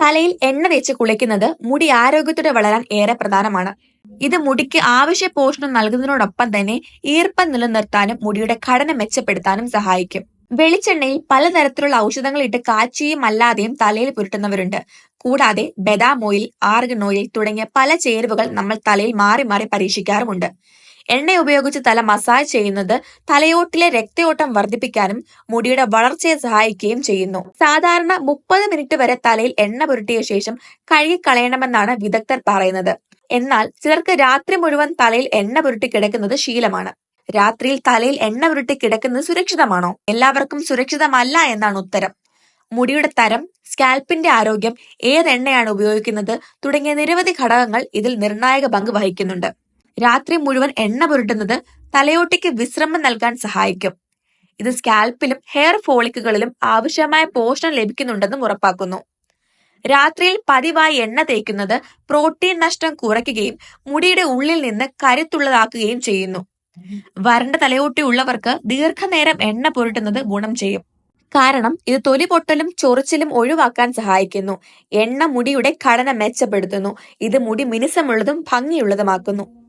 തലയിൽ എണ്ണ തേച്ച് കുളിക്കുന്നത് മുടി ആരോഗ്യത്തോടെ വളരാൻ ഏറെ പ്രധാനമാണ്. ഇത് മുടിക്ക് ആവശ്യ പോഷണം നൽകുന്നതിനോടൊപ്പം തന്നെ ഈർപ്പം നിലനിർത്താനും മുടിയുടെ ഘടന മെച്ചപ്പെടുത്താനും സഹായിക്കും. വെളിച്ചെണ്ണയിൽ പലതരത്തിലുള്ള ഔഷധങ്ങൾ ഇട്ട് കാച്ചിയും അല്ലാതെയും തലയിൽ പുരട്ടുന്നവരുണ്ട്. കൂടാതെ ബദാം ഓയിൽ, ആർഗൻ ഓയിൽ തുടങ്ങിയ പല ചേരുവകൾ നമ്മൾ തലയിൽ മാറി മാറി പരീക്ഷിക്കാറുമുണ്ട്. എണ്ണ ഉപയോഗിച്ച് തല മസാജ് ചെയ്യുന്നത് തലയോട്ടിലെ രക്തയോട്ടം വർദ്ധിപ്പിക്കാനും മുടിയുടെ വളർച്ചയെ സഹായിക്കുകയും ചെയ്യുന്നു. സാധാരണ 30 മിനിറ്റ് വരെ തലയിൽ എണ്ണ പുരട്ടിയ ശേഷം കഴുകിക്കളയണമെന്നാണ് വിദഗ്ധർ പറയുന്നത്. എന്നാൽ ചിലർക്ക് രാത്രി മുഴുവൻ തലയിൽ എണ്ണ പുരട്ടി കിടക്കുന്നത് ശീലമാണ്. രാത്രിയിൽ തലയിൽ എണ്ണ പുരട്ടി കിടക്കുന്നത് സുരക്ഷിതമാണോ? എല്ലാവർക്കും സുരക്ഷിതമല്ല എന്നാണ് ഉത്തരം. മുടിയുടെ തരം, സ്കാൽപ്പിന്റെ ആരോഗ്യം, ഏത് എണ്ണയാണ് ഉപയോഗിക്കുന്നത് തുടങ്ങിയ നിരവധി ഘടകങ്ങൾ ഇതിൽ നിർണായക പങ്ക് വഹിക്കുന്നുണ്ട്. രാത്രി മുഴുവൻ എണ്ണ പുരട്ടുന്നത് തലയോട്ടിക്ക് വിശ്രമം നൽകാൻ സഹായിക്കും. ഇത് സ്കാൽപ്പിലും ഹെയർ ഫോളിക്കുകളിലും ആവശ്യമായ പോഷണം ലഭിക്കുന്നുണ്ടെന്നും ഉറപ്പാക്കുന്നു. രാത്രിയിൽ പതിവായി എണ്ണ തേക്കുന്നത് പ്രോട്ടീൻ നഷ്ടം കുറയ്ക്കുകയും മുടിയുടെ ഉള്ളിൽ നിന്ന് കരുത്തുള്ളതാക്കുകയും ചെയ്യുന്നു. വരണ്ട തലയോട്ടി ഉള്ളവർക്ക് ദീർഘനേരം എണ്ണ പുരട്ടുന്നത് ഗുണം ചെയ്യും. കാരണം ഇത് തൊലി പൊട്ടലും ചൊറിച്ചിലും ഒഴിവാക്കാൻ സഹായിക്കുന്നു. എണ്ണ മുടിയുടെ ഘടന മെച്ചപ്പെടുത്തുന്നു. ഇത് മുടി മിനുസമുള്ളതും ഭംഗിയുള്ളതുമാക്കുന്നു.